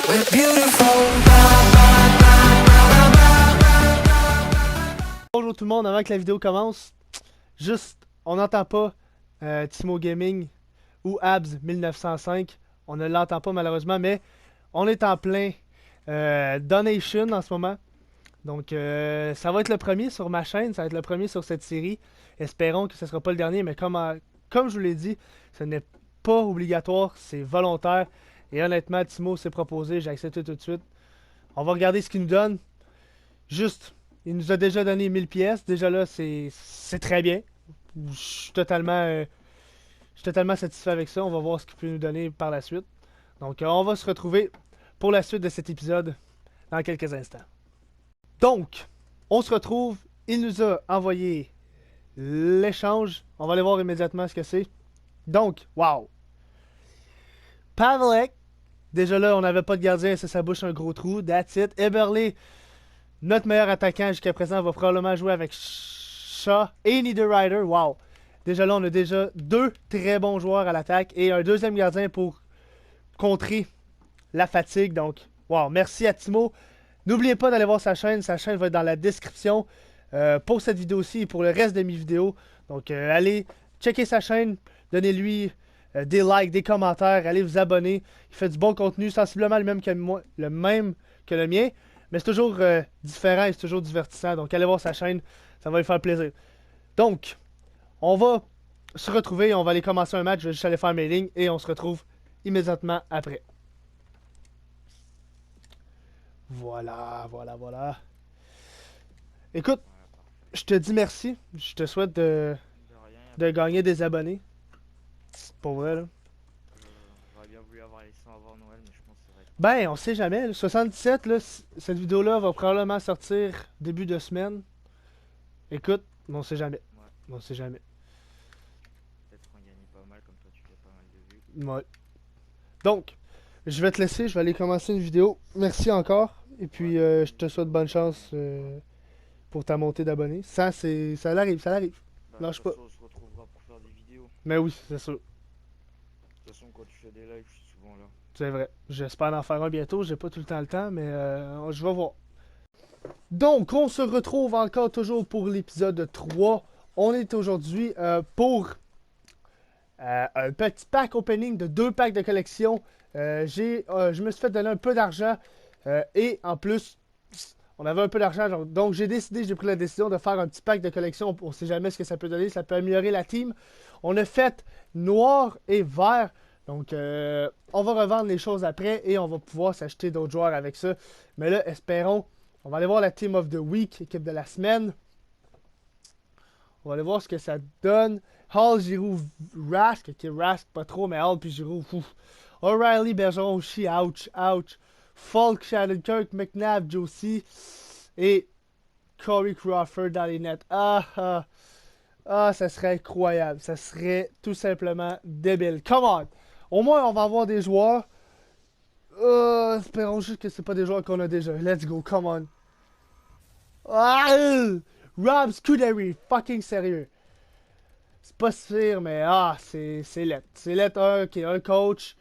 We're beautiful. Bonjour tout le monde, avant que la vidéo commence, juste, on n'entend pas Timo Gaming ou Abs 1905, on ne l'entend pas malheureusement, mais on est en plein donation en ce moment. Donc ça va être le premier sur ma chaîne, ça va être le premier sur cette série. Espérons que ce ne sera pas le dernier, mais comme je vous l'ai dit, ce n'est pas obligatoire, c'est volontaire. Et honnêtement, Timo s'est proposé, j'ai accepté tout de suite. On va regarder ce qu'il nous donne. Juste, il nous a déjà donné 1000 pièces. Déjà là, c'est très bien. Je suis totalement satisfait avec ça. On va voir ce qu'il peut nous donner par la suite. Donc, on va se retrouver pour la suite de cet épisode dans quelques instants. Donc, on se retrouve. Il nous a envoyé l'échange. On va aller voir immédiatement ce que c'est. Donc, wow! Pavelec. Déjà là, on n'avait pas de gardien, c'est sa bouche un gros trou. That's it. Eberle, notre meilleur attaquant jusqu'à présent, va probablement jouer avec Shaw et Niederreiter. Wow! Déjà là, on a déjà deux très bons joueurs à l'attaque et un deuxième gardien pour contrer la fatigue. Donc, wow! Merci à Timo. N'oubliez pas d'aller voir sa chaîne. Sa chaîne va être dans la description pour cette vidéo-ci et pour le reste de mes vidéos. Donc, allez checker sa chaîne. Donnez-lui des likes, des commentaires, allez vous abonner. Il fait du bon contenu, sensiblement le même que moi, le même que le mien, mais c'est toujours différent et c'est toujours divertissant. Donc allez voir sa chaîne, ça va lui faire plaisir. Donc, on va se retrouver, on va aller commencer un match, je vais juste aller faire mes lignes et on se retrouve immédiatement après. Voilà. Écoute, je te dis merci, je te souhaite de gagner des abonnés. Pour vrai, là. J'aurais bien voulu avoir les 100 avant Noël, mais je pense que ça va être... Ben, on sait jamais. Là. 77, là, cette vidéo-là va probablement sortir début de semaine. Écoute, on sait jamais. Ouais, On sait jamais. peut-être en gagner pas mal, comme toi tu fais pas mal de vues. Ouais. Donc, je vais te laisser, je vais aller commencer une vidéo. Merci encore. Et puis, je te souhaite bonne chance pour ta montée d'abonnés. Ça arrive. Bah, Lâche de pas. toute façon, on se retrouvera pour faire des vidéos. Mais oui, c'est sûr. De toute façon, quand tu fais des lives, je suis souvent là. C'est vrai. J'espère en faire un bientôt. J'ai pas tout le temps, mais je vais voir. Donc, on se retrouve encore toujours pour l'épisode 3. On est aujourd'hui pour un petit pack opening de 2 packs de collection. Je me suis fait donner un peu d'argent et en plus, on avait un peu d'argent. Donc, j'ai pris la décision de faire un petit pack de collection. On ne sait jamais ce que ça peut donner. Ça peut améliorer la team. On a fait noir et vert. Donc, on va revendre les choses après et on va pouvoir s'acheter d'autres joueurs avec ça. Mais là, espérons. On va aller voir la Team of the Week, équipe de la semaine. On va aller voir ce que ça donne. Hall, Giroud, Rask. Ok, Rask, pas trop, mais Hall puis Giroud, fou. O'Reilly, Bergeron, Oshie, ouch. Falk, Shattenkirk, McNabb, Josie. Et Corey Crawford dans les nets. Ça serait incroyable. Ça serait tout simplement débile. Come on! Au moins, on va avoir des joueurs. Espérons juste que c'est pas des joueurs qu'on a déjà. Let's go, come on. Rob Scuderi, fucking sérieux. C'est pas sûr, mais c'est lettre. C'est lettre un coach.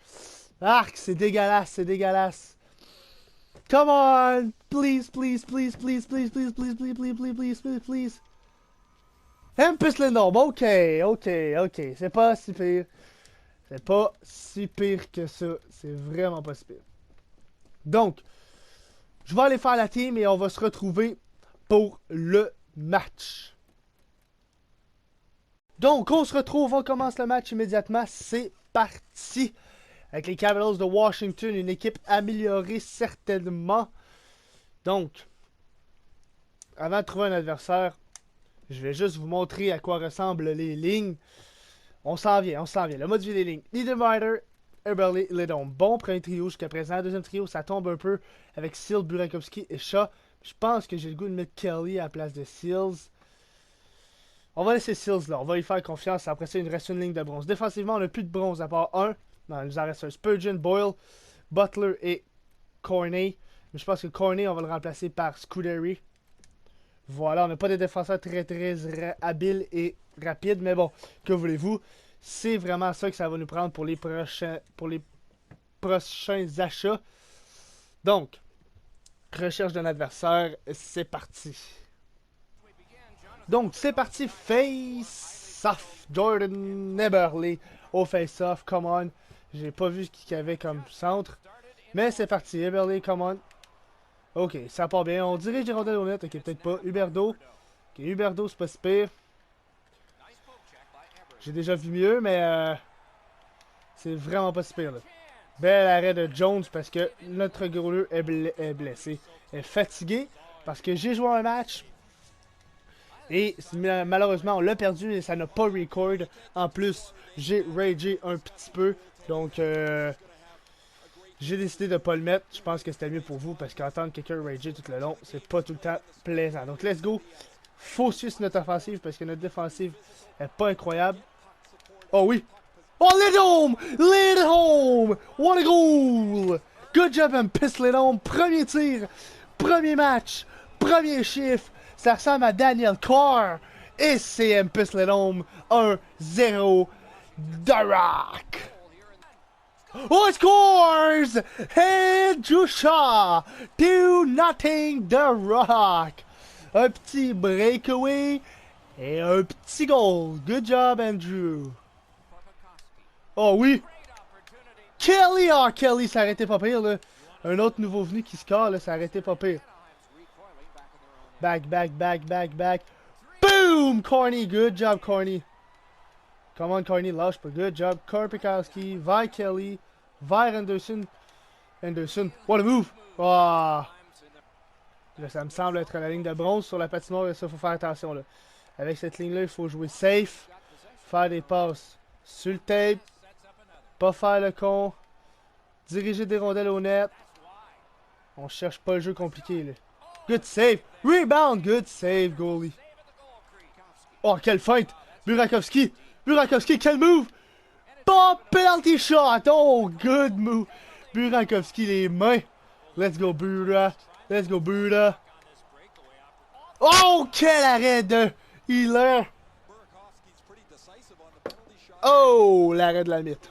Arc, c'est dégueulasse. Come on! Please. Hampus Lindholm, ok. C'est pas si pire. C'est pas si pire que ça. C'est vraiment pas si pire. Donc, je vais aller faire la team et on va se retrouver pour le match. Donc, on se retrouve, on commence le match immédiatement. C'est parti. Avec les Capitals de Washington, une équipe améliorée certainement. Donc, avant de trouver un adversaire, je vais juste vous montrer à quoi ressemblent les lignes. On s'en vient. Le mode vie des lignes. Niederreiter, Eberle, Ledon. Bon premier trio jusqu'à présent. Deuxième trio, ça tombe un peu avec Seal, Burakovsky et Shaw. Je pense que j'ai le goût de mettre Kelly à la place de Seals. On va laisser Seals là. On va y faire confiance. Après ça, il nous reste une ligne de bronze. Défensivement, on n'a plus de bronze à part un. Non, il nous en reste un. Spurgeon, Boyle, Butler et Corney. Mais je pense que Corney, on va le remplacer par Scuderi. Voilà, on n'a pas de défenseurs très habiles et rapides. Mais bon, que voulez-vous? C'est vraiment ça que ça va nous prendre pour les prochains achats. Donc, recherche d'un adversaire, c'est parti. Donc, c'est parti, face-off. Jordan Eberle au face-off, come on. J'ai pas vu ce qu'il y avait comme centre. Mais c'est parti, Eberle, come on. Ok, ça part bien. On dirige les rondelles au net, ok, peut-être pas. Huberdeau. Ok, Huberdeau, c'est pas si pire. J'ai déjà vu mieux, mais c'est vraiment pas si pire, là. Bel arrêt de Jones parce que notre goaler est blessé. Est fatigué parce que j'ai joué un match et malheureusement on l'a perdu et ça n'a pas record. En plus, j'ai ragé un petit peu. Donc j'ai décidé de pas le mettre. Je pense que c'était mieux pour vous parce qu'entendre quelqu'un rager tout le long, c'est pas tout le temps plaisant. Donc let's go. Faut suivre notre offensive parce que notre défensive est pas incroyable. Oh oui! Oh, Lidholm! Lidholm! What a goal! Good job, Hampus Lidholm. Premier tir, premier match, premier chiffre. Ça ressemble à Daniel Carr. Et c'est Hampus Lidholm. 1-0. The Rock. Oh, it scores! Andrew Shaw. 2-0. The Rock. Un petit breakaway et un petit goal. Good job, Andrew. Oh oui! Kelly! Oh, Kelly, ça arrêtait pas pire, là. Un autre nouveau venu qui score, là, ça arrêtait pas pire. Back, back, back, back, back. Boom! Corny, good job, Corny. Come on, Corny, lâche pas. Good job. Korpikowski, vers Kelly, vers Anderson. Anderson, what a move! Oh! Là, ça me semble être la ligne de bronze sur la patinoire, et ça, faut faire attention, là. Avec cette ligne-là, il faut jouer safe, faire des passes sur le tape. Pas faire le con. Diriger des rondelles au net. On cherche pas le jeu compliqué, là. Good save. Rebound. Good save, goalie. Oh, quelle feinte. Burakovsky. Burakovsky, quel move. Pas penalty shot. Oh, good move. Burakovsky, les mains. Let's go, Bura. Let's go, Bura. Oh, quel arrêt de Healer. Oh, l'arrêt de la mythe.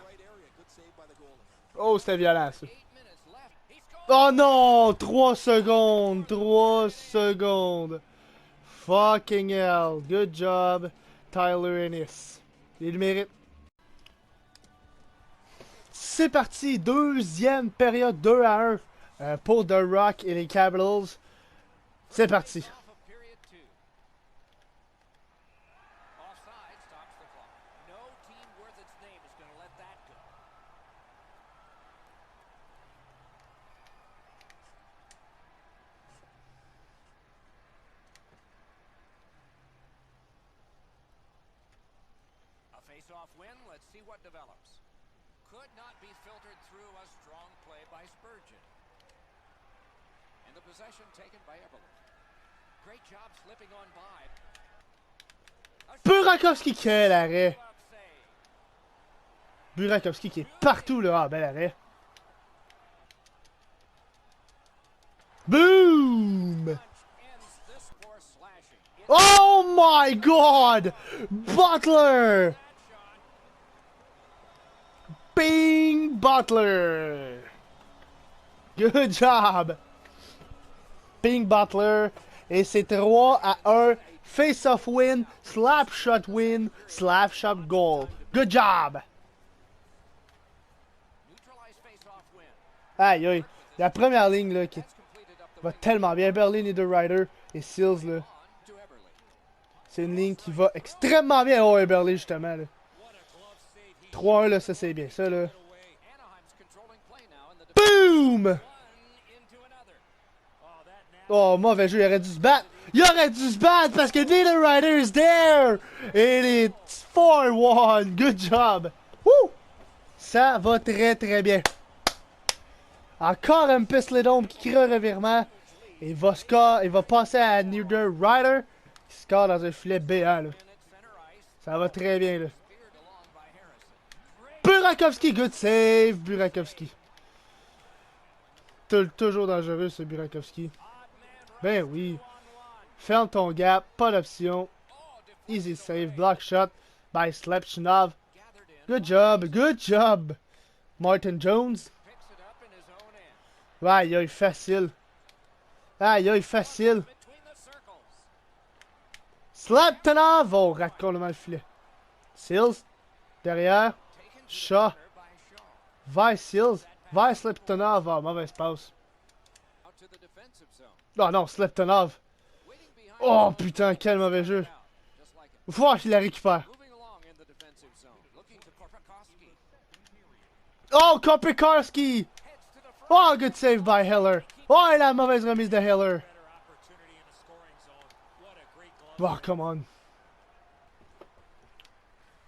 Oh, c'était violent, ça. Oh non! 3 secondes! 3 secondes! Fucking hell! Good job, Tyler Ennis. Il le mérite. C'est parti! Deuxième période 2-1 pour The Rock et les Capitals. C'est parti! Face-off win, let's see what develops. Could not be filtered through a strong play by Spurgeon. And the possession taken by Eberle. Great job slipping on by. Burakovsky, quel arrêt! Burakovsky qui est partout là. Ah, bel arrêt. Boom! Oh my god! Butler! Bing Butler! Good job! Bing Butler. Et c'est 3-1. Face-off win, slap shot win, slap shot goal. Good job! Aïe aïe. La première ligne là qui va tellement bien. Berlin et The Rider et Seals là. C'est une ligne qui va extrêmement bien. Oh, Eberle justement là. 3-1 là, ça c'est bien. Ça là. Boom! Oh, mauvais jeu, il aurait dû se battre. Il aurait dû se battre parce que The Rider is there! Et it's 4-1. Good job! Woo! Ça va très très bien. Encore un Hampus Lidholm qui crée un revirement. Il va passer à The Rider qui score dans un filet béant là. Ça va très bien là. Burakovsky, good save, Burakovsky. Toujours dangereux ce Burakovsky. Ben oui. Ferme ton gap, pas d'option. Easy save, block shot by Slepchinov. Good job, good job. Martin Jones. Aïe, aïe, facile. Aïe, aïe, facile. Slaptonov! Oh, rate complètement le filet. Seals. Derrière. Shaw. Vers Seals. Vers Slaptonov. Oh, mauvaise passe. Oh non, Slaptonov. Oh putain, quel mauvais jeu. Faut qu'il la récupère. Oh, Kopikarski! Oh, good save by Hiller. Oh, et la mauvaise remise de Hiller. Oh, come on.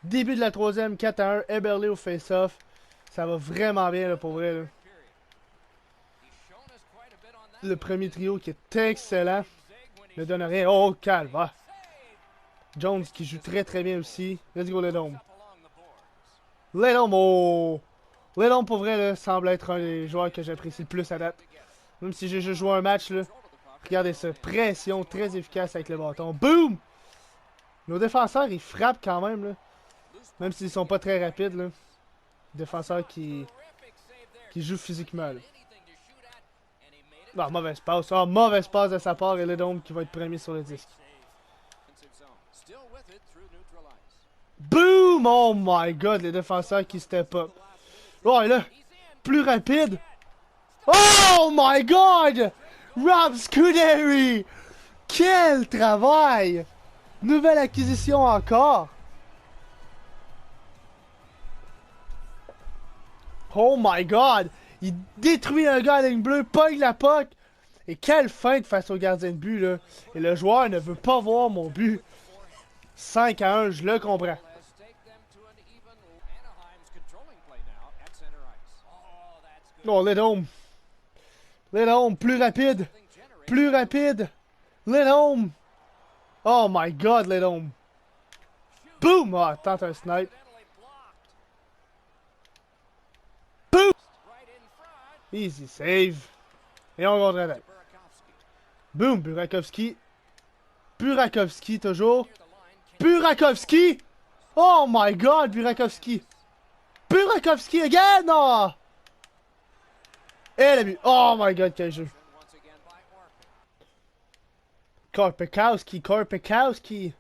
Début de la troisième, 4-1. Eberle au face-off. Ça va vraiment bien, là, pour vrai. Là. Le premier trio qui est excellent. Ne donne rien. Oh, calme. Ah. Jones qui joue très très bien aussi. Let's go, Ledom. Ledom, oh! Ledom, pour vrai, là, semble être un des joueurs que j'apprécie le plus à date. Même si j'ai juste joué un match, là. Regardez ça. Pression très efficace avec le bâton. Boom! Nos défenseurs, ils frappent quand même, là. Même s'ils sont pas très rapides, là. Défenseurs qui jouent physiquement, là. Ah, mauvaise passe. Ah, mauvaise passe de sa part et Ledom qui va être premier sur le disque. Boom! Oh my god, les défenseurs qui step up. Oh, et là, plus rapide. Oh my god! Rob Scuderi! Quel travail! Nouvelle acquisition encore. Oh my god! Il détruit un gars à la ligne bleue, pogne la puck. Et quelle feinte face au gardien de but, là. Et le joueur ne veut pas voir mon but. 5-1, je le comprends. Oh, Ledom. Ledom, plus rapide. Plus rapide. Ledom. Oh my god, Ledom. Boom! Ah, tente un snipe. Boom! Easy save. Et on contre-attaque. Boom, Burakovsky. Burakovsky, toujours. Burakovsky! Oh my god, Burakovsky. Burakovsky again! Oh! Et le but. Oh my god, quel jeu. Korpikowski, Korpikowski.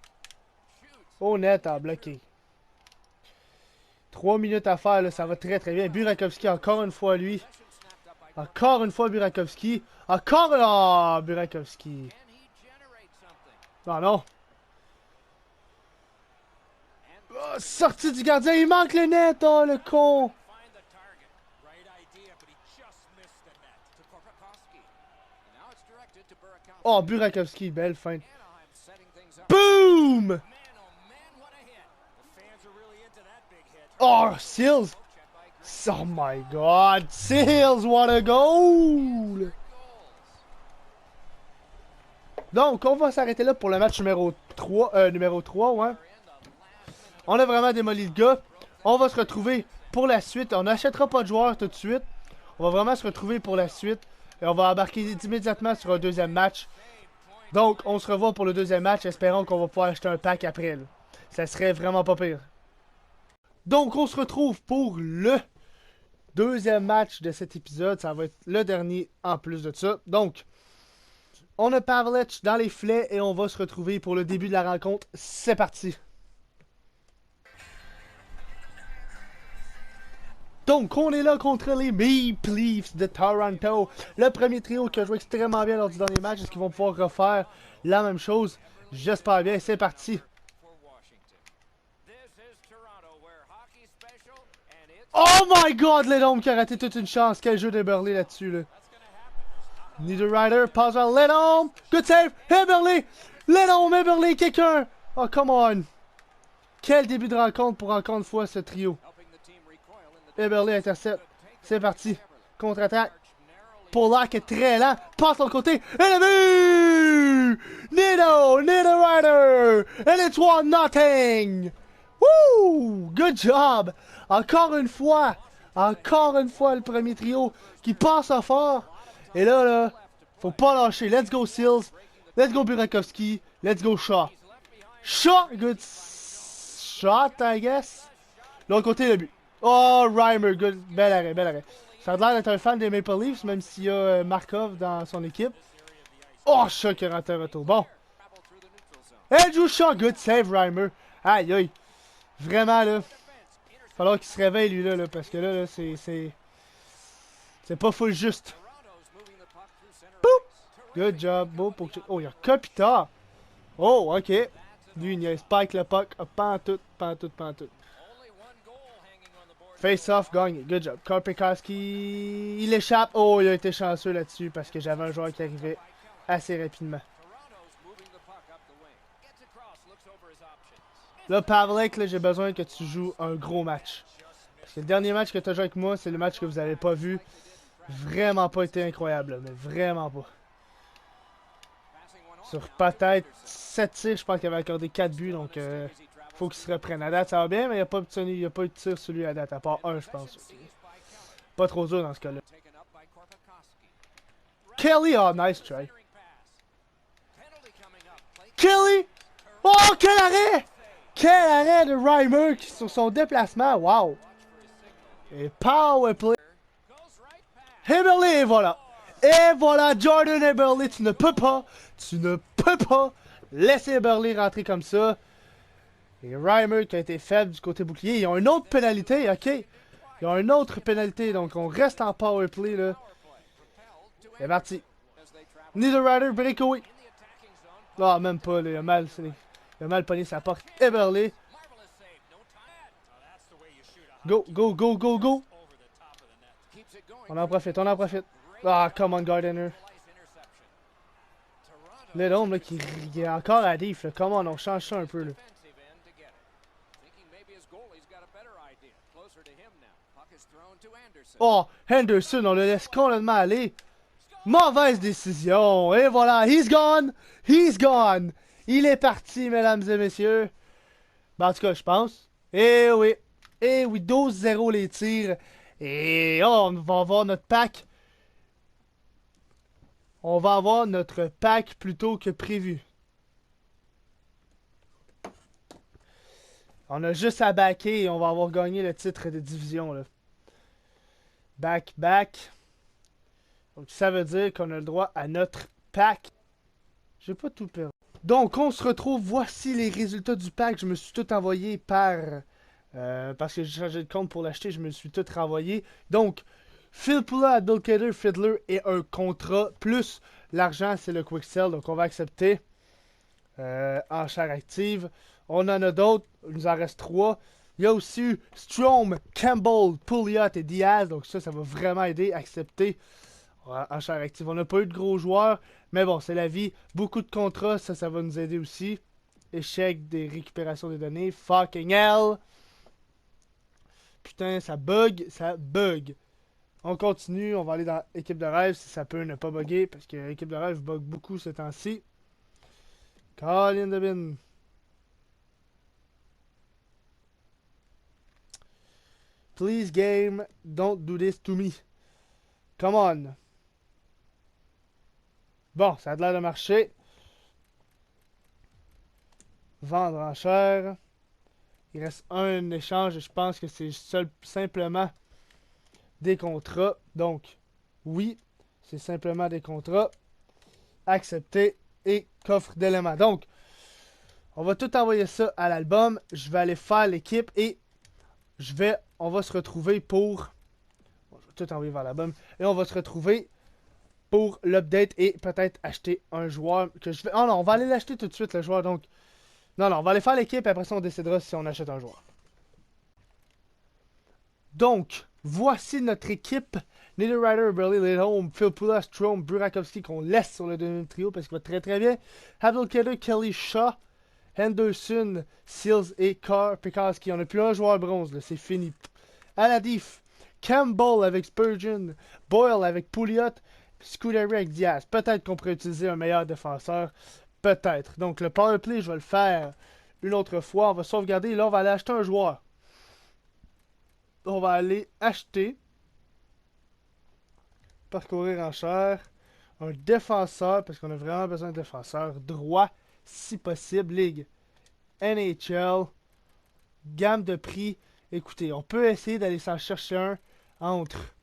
Oh, net à bloquer. 3 minutes à faire, là, ça va très très bien. Burakovsky, encore une fois, lui. Encore une fois, Burakovsky. Encore... Oh, Burakovsky. Non, non. Oh, sortie du gardien, il manque le net, oh, le con. Oh, Burakovsky, belle fin. Boom! Oh, Seals! Oh my god! Seals, what a goal! Donc, on va s'arrêter là pour le match numéro 3, ouais. On a vraiment démoli le gars. On va se retrouver pour la suite. On n'achètera pas de joueurs tout de suite. On va vraiment se retrouver pour la suite. Et on va embarquer immédiatement sur un deuxième match. Donc, on se revoit pour le deuxième match. Espérons qu'on va pouvoir acheter un pack après. Là. Ça serait vraiment pas pire. Donc, on se retrouve pour le deuxième match de cet épisode. Ça va être le dernier en plus de ça. Donc, on a Pavelec dans les filets et on va se retrouver pour le début de la rencontre. C'est parti! Donc, on est là contre les Maple Leafs de Toronto. Le premier trio qui a joué extrêmement bien lors du dernier match. Est-ce qu'ils vont pouvoir refaire la même chose? J'espère bien. C'est parti. Oh my god, Ledom qui a raté toute une chance. Quel jeu d'Eberle là-dessus. Là. Niederreiter passe vers Ledom. Good save. Eberle. Ledom, Eberle, quelqu'un. Oh, come on. Quel début de rencontre pour encore une fois ce trio. Eberle intercepte. C'est parti. Contre-attaque. Polak est très lent. Passe de l'autre côté. Et le but! Niederreiter! And it's 1-0! Woo! Good job! Encore une fois le premier trio qui passe à fort. Et là, faut pas lâcher. Let's go Seals. Let's go Burakovsky. Let's go Shaw. Shaw! Good shot, I guess. De l'autre côté, le but. Oh, Reimer, good. Bel arrêt, bel arrêt. Ça a l'air d'être un fan des Maple Leafs, même s'il y a Markov dans son équipe. Oh, Shaw qui rentre un retour. Bon. Andrew Shaw, good save, Reimer. Aïe, aïe. Vraiment, là. Falloir qu'il se réveille, lui, là, parce que là, c'est pas full juste. Boop! Good job. Beau pour... Oh, il y a Kopitar. Oh, ok. Lui, il y a Spike le puck. Pantoute, pantoute, pantoute. Face-off, gagne. Good job. Karpikowski, il échappe. Oh, il a été chanceux là-dessus parce que j'avais un joueur qui arrivait assez rapidement. Là, Pavlik, là, j'ai besoin que tu joues un gros match. Parce que le dernier match que tu as joué avec moi, c'est le match que vous avez pas vu. Vraiment pas été incroyable, là, mais vraiment pas. Sur peut-être 7 tirs, je pense qu'il avait accordé 4 buts, donc faut qu'il se reprenne. À date, ça va bien, mais il n'y a pas eu de tir sur lui à date, à part un, je pense. Pas trop dur dans ce cas-là. Kelly, oh, nice try. Kelly! Oh, quel arrêt! Quel arrêt de Reimer sur son déplacement, wow! Et power play. Eberle, et voilà! Et voilà, Jordan Eberle, tu ne peux pas laisser Eberle rentrer comme ça. Et Reimer qui a été faible du côté bouclier. Ils ont une autre pénalité, ok? Ils ont une autre pénalité, donc on reste en power play, là. C'est parti. Niederreiter, breakaway. Ah, même pas, là, il a mal pogné sa porte. Eberle. Go, go, go, go, go. On en profite, on en profite. Ah, come on, Gardiner. Lidholm, là, qui est encore à diff, là. Come on, on change ça un peu, là. Oh, Henderson, on le laisse complètement aller. Mauvaise décision. Et voilà, he's gone. He's gone. Il est parti, mesdames et messieurs. Ben, en tout cas, je pense. Eh oui. Eh oui, 12-0 les tirs. Et oh, on va avoir notre pack. On va avoir notre pack plus tôt que prévu. On a juste à backer et on va avoir gagné le titre de division, là. Back, back. Donc ça veut dire qu'on a le droit à notre pack. J'ai pas tout perdu. Donc on se retrouve, voici les résultats du pack. Je me suis tout envoyé par... parce que j'ai changé de compte pour l'acheter, je me suis tout renvoyé. Donc, Phil Pula, Adulcator, Fiddler et un contrat, plus l'argent, c'est le quick sell. Donc on va accepter enchère active. On en a d'autres, il nous en reste 3. Il y a aussi eu Strome, Campbell, Pouliot et Diaz. Donc ça va vraiment aider à accepter enchère active. On n'a pas eu de gros joueurs, mais bon, c'est la vie. Beaucoup de contrats, ça va nous aider aussi. Échec des récupérations des données. Fucking hell! Putain, ça bug, ça bug. On continue, on va aller dans équipe de rêve si ça peut ne pas bugger, parce que l'équipe de rêve bug beaucoup ce temps-ci. Colin de bin. Please game, don't do this to me. Come on. Bon, ça a l'air de marcher. Vendre en chair. Il reste un échange et je pense que c'est simplement des contrats. Donc, oui, c'est simplement des contrats. Accepter et coffre d'éléments. Donc, on va tout envoyer ça à l'album. Je vais aller faire l'équipe et on va se retrouver pour... Bon, je vais tout envoyer vers l'album. Et on va se retrouver pour l'update et peut-être acheter un joueur que je vais... Oh non, on va aller l'acheter tout de suite, le joueur. Donc, non, on va aller faire l'équipe et après ça, on décidera si on achète un joueur. Donc, voici notre équipe. Niederreiter, Burley, Lidholm, Phil Pula, Strome, Burakovsky qu'on laisse sur le deuxième trio parce qu'il va très très bien. Abdelkader, Kelly, Shaw, Henderson, Seals et Karpikowski. On n'a plus un joueur bronze, c'est fini. À la diff, Campbell avec Spurgeon, Boyle avec Pouliot, Scuderi avec Diaz. Peut-être qu'on pourrait utiliser un meilleur défenseur. Peut-être. Donc le powerplay, je vais le faire une autre fois. On va sauvegarder. Là, on va aller acheter un joueur. On va aller acheter, parcourir en chair, un défenseur, parce qu'on a vraiment besoin de défenseur droit, si possible. Ligue NHL, gamme de prix. Écoutez, on peut essayer d'aller s'en chercher un entre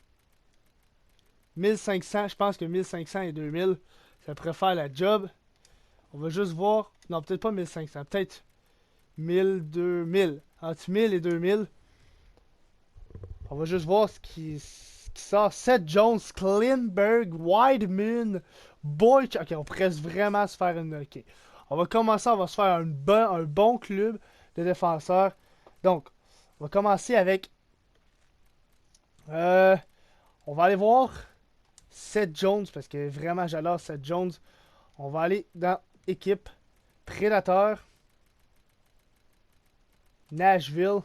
1500, je pense que 1500 et 2000, ça pourrait faire la job. On va juste voir. Non, peut-être pas 1500, peut-être 1000, 2000. Entre 1000 et 2000. On va juste voir ce qui sort. Seth Jones, Klinberg, Wideman, Boyd. Ok, on pourrait vraiment se faire une. Ok. On va commencer, on va se faire un bon club de défenseurs. Donc, on va commencer avec. On va aller voir Seth Jones parce que vraiment j'adore Seth Jones. On va aller dans équipe Prédateur. Nashville.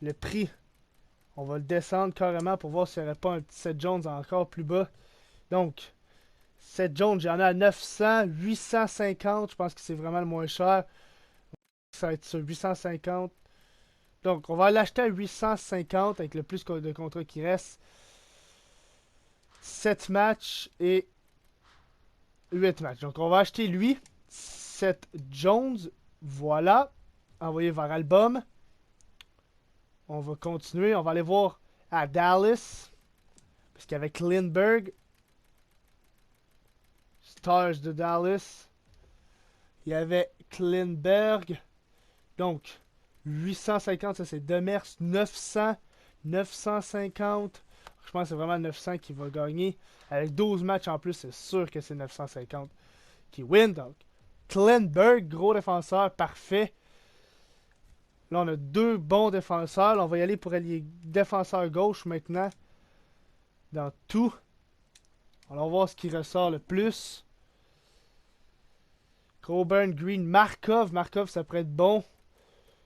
Le prix, on va le descendre carrément pour voir s'il n'y aurait pas un petit Seth Jones encore plus bas. Donc, Seth Jones, j'en ai à 900, 850. Je pense que c'est vraiment le moins cher. Ça va être sur 850. Donc, on va l'acheter à 850 avec le plus de contrats qui reste. 7 matchs et 8 matchs. Donc, on va acheter lui. Seth Jones. Voilà. Envoyé vers album. On va continuer. On va aller voir à Dallas. Parce qu'avec Lindbergh, Stars de Dallas, il y avait Klinberg. Donc, 850, ça c'est Demers. 900, 950. Je pense que c'est vraiment 900 qui va gagner. Avec 12 matchs en plus, c'est sûr que c'est 950 qui win. Donc, Klinberg, gros défenseur, parfait. Là, on a deux bons défenseurs. Là, on va y aller pour allier défenseur gauche maintenant. Dans tout. On va voir ce qui ressort le plus. Coburn, Green, Markov. Markov, ça pourrait être bon.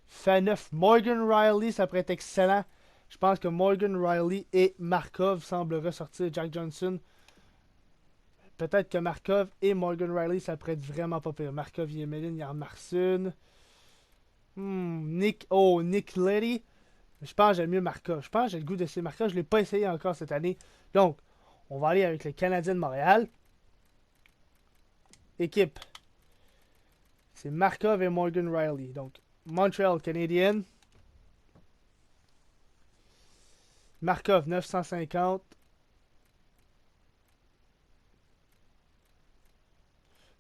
Faneuf, Morgan Riley, ça pourrait être excellent. Je pense que Morgan Riley et Markov semblent ressortir. Jack Johnson. Peut-être que Markov et Morgan Riley, ça pourrait être vraiment pas pire. Markov, Yemelin, Yarmarson. Nick Leddy. Je pense que j'aime mieux Markov. Je pense que j'ai le goût d'essayer Markov. Je ne l'ai pas essayé encore cette année. Donc, on va aller avec le Canadien de Montréal. Équipe. C'est Markov et Morgan Riley. Donc, Montreal Canadiens. Markov 950.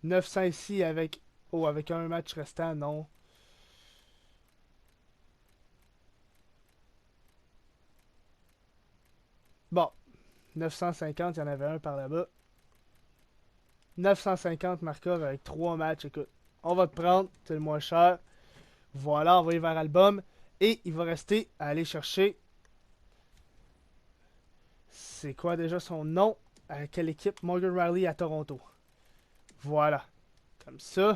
900 ici avec. Oh, avec un match restant, non. Bon. 950, il y en avait un par là-bas. 950 Markov avec 3 matchs. Écoute, on va te prendre, c'est le moins cher. Voilà, on va y vers album. Et il va rester à aller chercher. C'est quoi déjà son nom? À quelle équipe? Morgan Riley à Toronto. Voilà. Comme ça.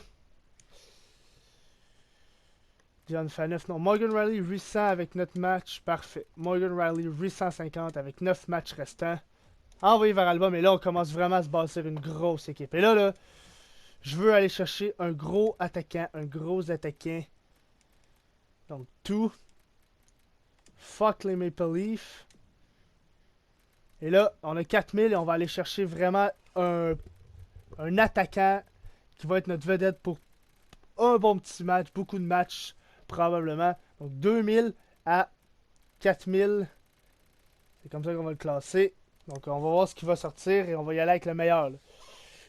John Faneuf, non. Morgan Riley 800 avec notre match. Parfait. Morgan Riley 850 avec 9 matchs restants. Envoyé vers album. Et là, on commence vraiment à se bâtir une grosse équipe. Et là, je veux aller chercher un gros attaquant. Un gros attaquant. Donc, tout. Fuck les Maple Leafs. Et là, on a 4000 et on va aller chercher vraiment un attaquant qui va être notre vedette pour un bon petit match. Beaucoup de matchs, probablement. Donc, 2000 à 4000. C'est comme ça qu'on va le classer. Donc, on va voir ce qui va sortir et on va y aller avec le meilleur. Là.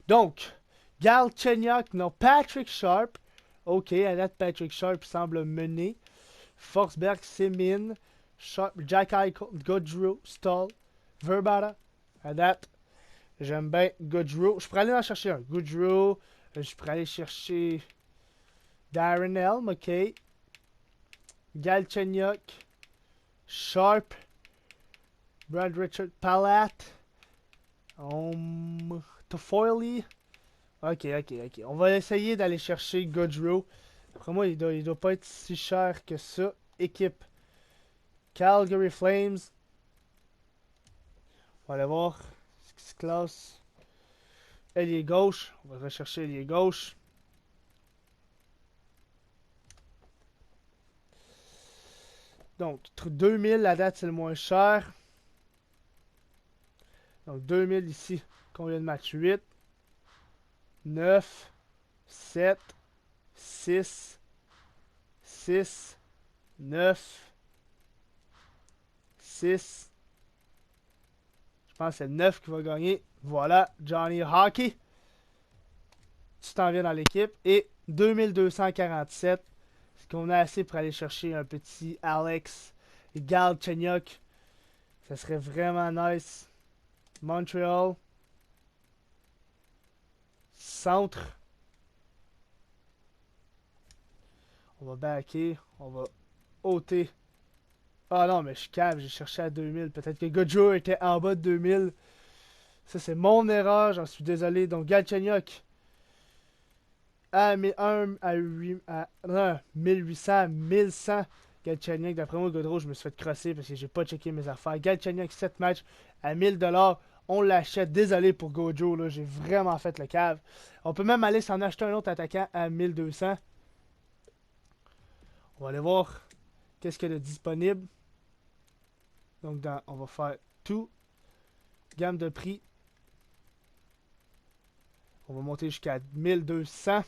Donc, Galchenyuk, non, Patrick Sharp. Ok, à date, Patrick Sharp semble mener. Forsberg, Semin, Sharp, Jack Eichel, Gaudreau, Stahl, Verbata. À date, j'aime bien Gaudreau. Je pourrais aller en chercher un. Gaudreau. Je pourrais aller chercher Darren Helm, ok. Galchenyuk, Sharp, Brad Richard, Palat, Toffoli. Ok. On va essayer d'aller chercher Gaudreau. Après moi, il doit pas être si cher que ça. Équipe. Calgary Flames. On va aller voir ce qui se classe. Ailier gauche. On va rechercher ailier gauche. Donc, 2000, la date, c'est le moins cher. Donc, 2000 ici. Combien de matchs? 8, 9, 7, 6, 6, 9, 6. Je pense que c'est le 9 qui va gagner. Voilà, Johnny Hockey. Tu t'en viens dans l'équipe. Et 2247. Est-ce qu'on a assez pour aller chercher un petit Alex Galchenyuk? Ça serait vraiment nice. Montreal. Centre. On va backer. On va ôter. Ah non, mais je cave. J'ai cherché à 2000. Peut-être que Gojo était en bas de 2000. Ça, c'est mon erreur. J'en suis désolé. Donc, Galchenyuk. À 1001, à 1800, 1100. Galchenyuk, d'après moi, Gaudreau, je me suis fait crosser parce que j'ai pas checké mes affaires. Galchenyuk, 7 matchs à 1000$. On l'achète. Désolé pour Gojo, là. J'ai vraiment fait le cave. On peut même aller s'en acheter un autre attaquant à 1200. On va aller voir qu'est-ce qu'il y a de disponible. Donc, on va faire tout. Gamme de prix. On va monter jusqu'à 1200.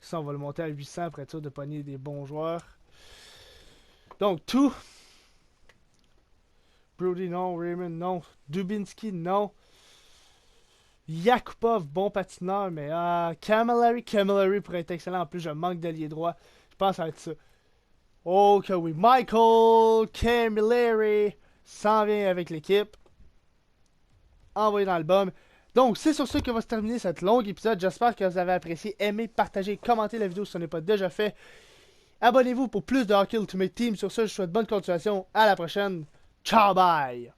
Ça, on va le monter à 800 pour être sûr de pogner des bons joueurs. Donc, tout. Brody, non. Raymond, non. Dubinsky, non. Yakupov, bon patineur, mais Camilleri pourrait être excellent. En plus, je manque d'allié droit. Je pense que ça va être ça. Oh que oui. Michael Camilleri s'en vient avec l'équipe. Envoyé dans l'album. Donc, c'est sur ce que va se terminer cet long épisode. J'espère que vous avez apprécié, aimé, partagé, commenté la vidéo si ce n'est pas déjà fait. Abonnez-vous pour plus de Hockey Ultimate Team. Sur ce, je vous souhaite bonne continuation. À la prochaine. Ciao, bye!